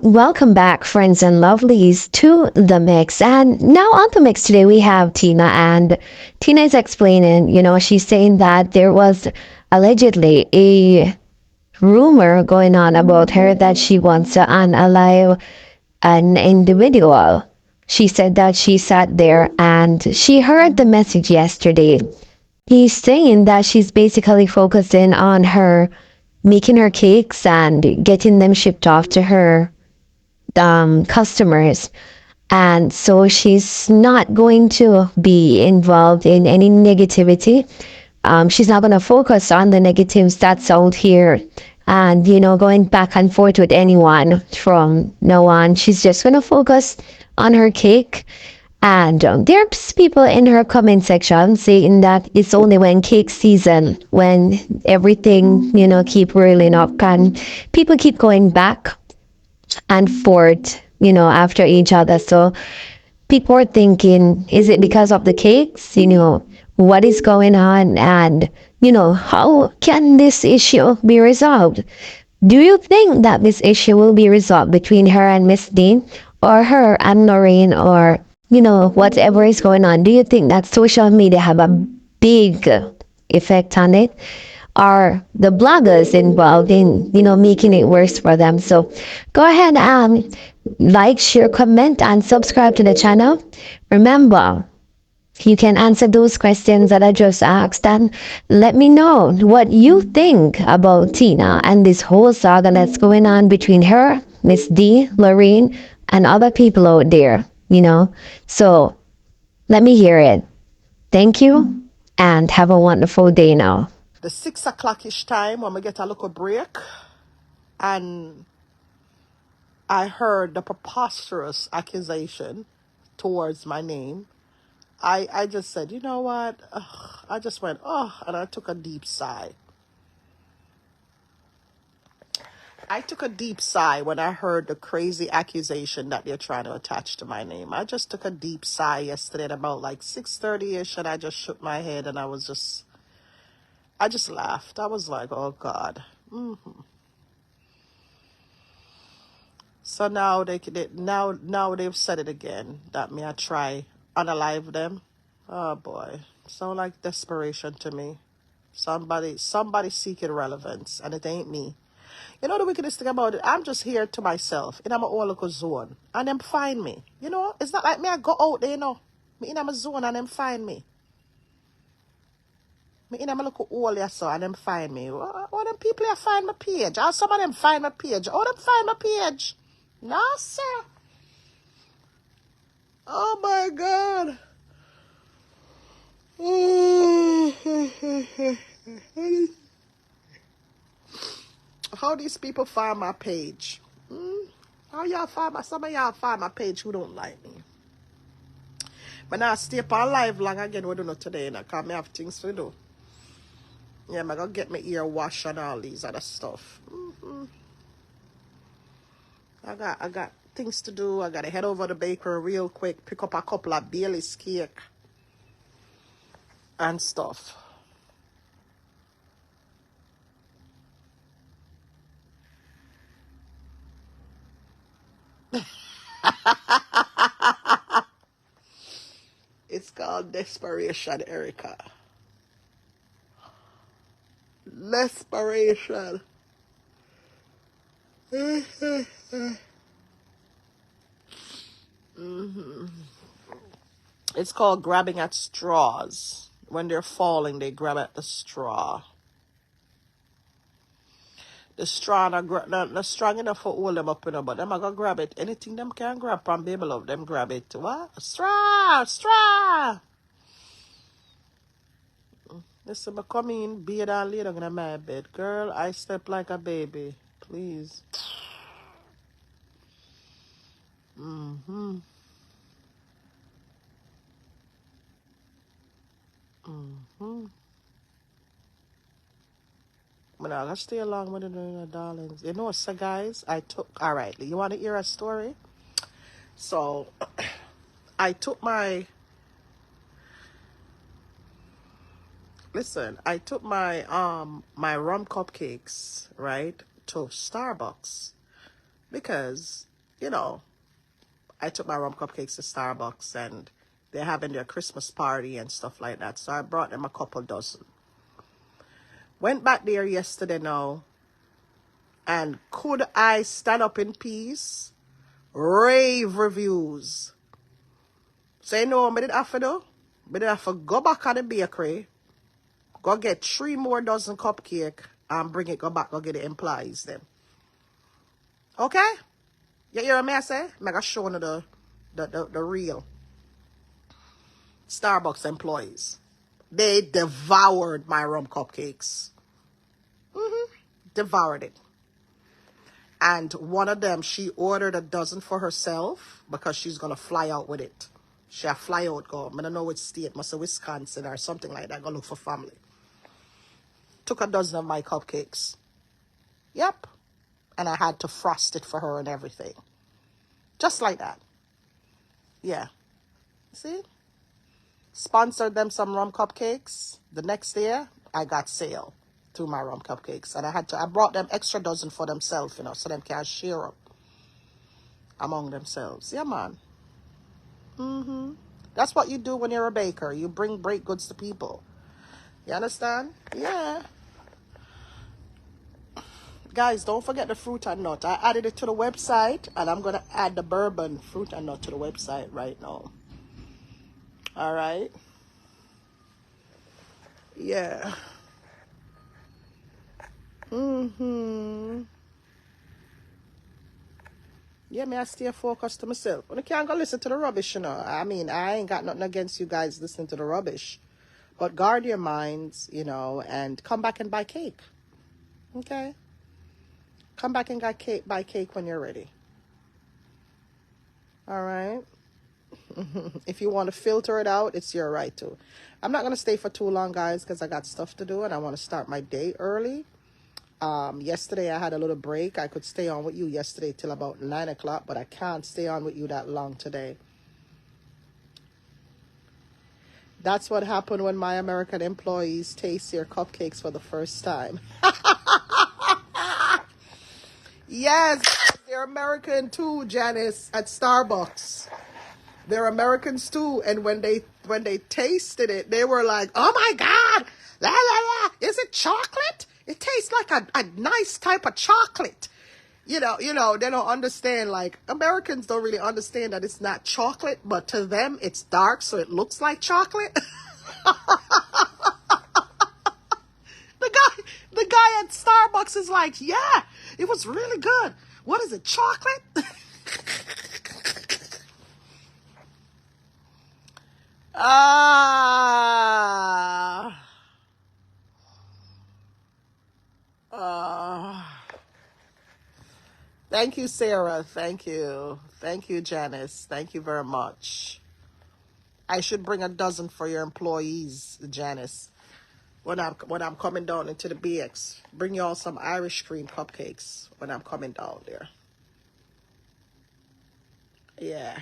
Welcome back, friends and lovelies, to the mix. And now on the mix today, we have Tina. And Tina is explaining, she's saying that there was allegedly a rumor going on about her that she wants to unalive an individual. She said that she sat there and she heard the message yesterday. He's saying that she's basically focusing on her making her cakes and getting them shipped off to her customers. And so she's not going to be involved in any negativity. She's not going to focus on the negatives that's out here and, going back and forth with anyone from now on. She's just going to focus on her cake. And there's people in her comment section saying that it's only when cake season, when everything, keep rolling up and people keep going back and forth, after each other. So people are thinking, is it because of the cakes? What is going on? And, how can this issue be resolved? Do you think that this issue will be resolved between her and Miss Dean or her and Lorraine or, whatever is going on? Do you think that social media have a big effect on it? Are the bloggers involved in, making it worse for them? So go ahead and like, share, comment, and subscribe to the channel. Remember, you can answer those questions that I just asked and let me know what you think about Tina and this whole saga that's going on between her, Miss D, Lorraine, and other people out there. So let me hear it. Thank you and have a wonderful day now. The 6 o'clock-ish time when we get a little break, and I heard the preposterous accusation towards my name. I just said, you know what? Ugh, I just went, oh, and I took a deep sigh. I took a deep sigh when I heard the crazy accusation that they're trying to attach to my name. I just took a deep sigh yesterday at about like 6:30-ish, and I just shook my head and I just laughed. I was like, oh God. So now now they've said it again that me I try unalive them. Oh boy, sound like desperation to me. Somebody seeking relevance, and it ain't me. You know the wickedest thing about it? I'm just here to myself in my own local zone, and them find me. It's not like me I go out there. Me in my zone and them find me. Me in my local hole there, so and them find me. All them people here find my page. Or some of them find my page. All them find my page. No, sir. Oh my God. How these people find my page? How y'all find some of y'all find my page who don't like me? But now I stay up on live long again. We don't know today, because I have things to do. Yeah, I'm gonna get my ear washed and all these other stuff. I got things to do. I gotta head over to the bakery real quick, pick up a couple of Bailey's cake and stuff. It's called desperation, Erica. Desperation. It's called grabbing at straws. When they're falling, they grab at the straw. The straw not strong enough for hold them up, but them are gonna grab it. Anything them can grab from baby love, them grab it. What? Straw. Listen, I come in, beard and lay down in my bed. Girl, I step like a baby. Please. But now let's stay along with it, darlings. So guys, all right, you want to hear a story? So, I took my my rum cupcakes, right, to Starbucks because you know, I took my rum cupcakes to Starbucks and they're having their Christmas party and stuff like that. So I brought them a couple dozen. Went back there yesterday now. And could I stand up in peace? Rave reviews. So you know what I did have to do? I did have to go back on the bakery, go get 3 more dozen cupcake, and bring it, go back, go get the employees them. Okay? You hear me I say? I'm going to show you the real Starbucks employees. They devoured my rum cupcakes. Devoured it. And one of them, she ordered a dozen for herself because she's going to fly out with it. She a fly out go. I don't know which state, must be Wisconsin or something like that. Go look for family. Took a dozen of my cupcakes. Yep. And I had to frost it for her and everything. Just like that. Yeah. See? Sponsored them some rum cupcakes. The next day, I got sale through my rum cupcakes. And I brought them extra dozen for themselves, you know, so them can share up among themselves. Yeah, man. That's what you do when you're a baker. You bring baked goods to people. You understand? Yeah. Guys, don't forget the fruit and nut. I added it to the website, and I'm going to add the bourbon fruit and nut to the website right now. All right? Yeah. Yeah, me I stay focused to myself. When I can't go listen to the rubbish, you know. I mean, I ain't got nothing against you guys listening to the rubbish. But guard your minds, you know, and come back and buy cake. Okay? Come back and buy cake when you're ready. All right? If you want to filter it out, it's your right to. I'm not going to stay for too long, guys, because I got stuff to do and I want to start my day early. Yesterday I had a little break. I could stay on with you yesterday till about 9 o'clock, but I can't stay on with you that long today. That's what happened when my American employees taste your cupcakes for the first time. Yes, they're American too, Janice, at Starbucks. They're Americans too, and when they tasted it, they were like, "Oh my God, la la la! Is it chocolate? It tastes like a nice type of chocolate." You know, they don't understand. Like Americans don't really understand that it's not chocolate, but to them it's dark, so it looks like chocolate. The guy at Starbucks is like, "Yeah, it was really good. What is it, chocolate?" Ah. Thank you, Sarah. Thank you. Thank you, Janice. Thank you very much. I should bring a dozen for your employees, Janice. When I'm coming down into the BX, bring y'all some Irish cream cupcakes when I'm coming down there. Yeah.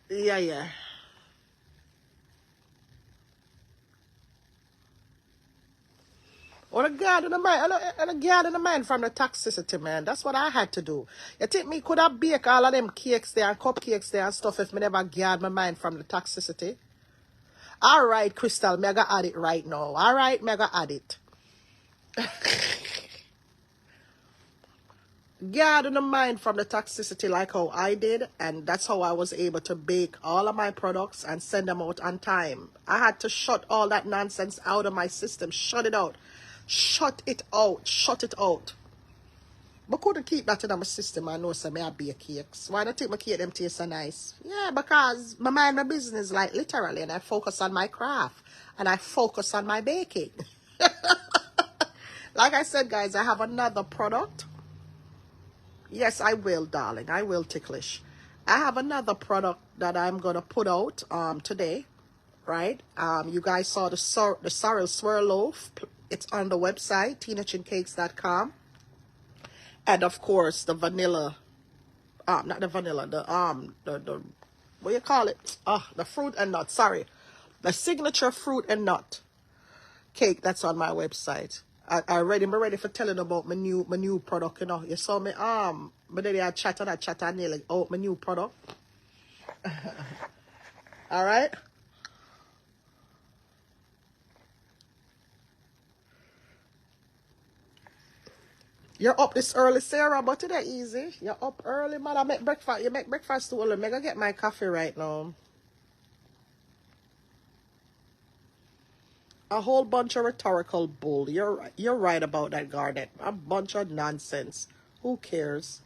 Yeah. Or a guard in the man, and a guard in the man from the toxicity, man. That's what I had to do. You think me could have baked all of them cakes there and cupcakes there and stuff if me never guard my mind from the toxicity? All right, Crystal, me I gotta add it right now. All right, me I gotta add it. Guard in the mind from the toxicity like how I did, and that's how I was able to bake all of my products and send them out on time. I had to shut all that nonsense out of my system. Shut it out. Shut it out. Shut it out. But couldn't keep that in my system. I know some I bake cakes. Why not take my cake them taste so nice? Yeah, because my mind my business like literally, and I focus on my craft and I focus on my baking. Like I said, guys, I have another product. Yes, I will, darling. I will, ticklish. I have another product that I'm gonna put out today, right? You guys saw the sorrel swirl loaf. It's on the website tinachincakes.com, and of course the vanilla, not the vanilla, the what do you call it? The fruit and nut. Sorry, the signature fruit and nut cake that's on my website. I'm ready for telling about my new product, you know. You saw me but then I chat and nearly out my new product. All right. You're up this early, Sarah, but it ain't easy. You're up early, man. I make breakfast. You make breakfast too early. Make I get my coffee right now. A whole bunch of rhetorical bull. You're right about that, Garnet. A bunch of nonsense. Who cares?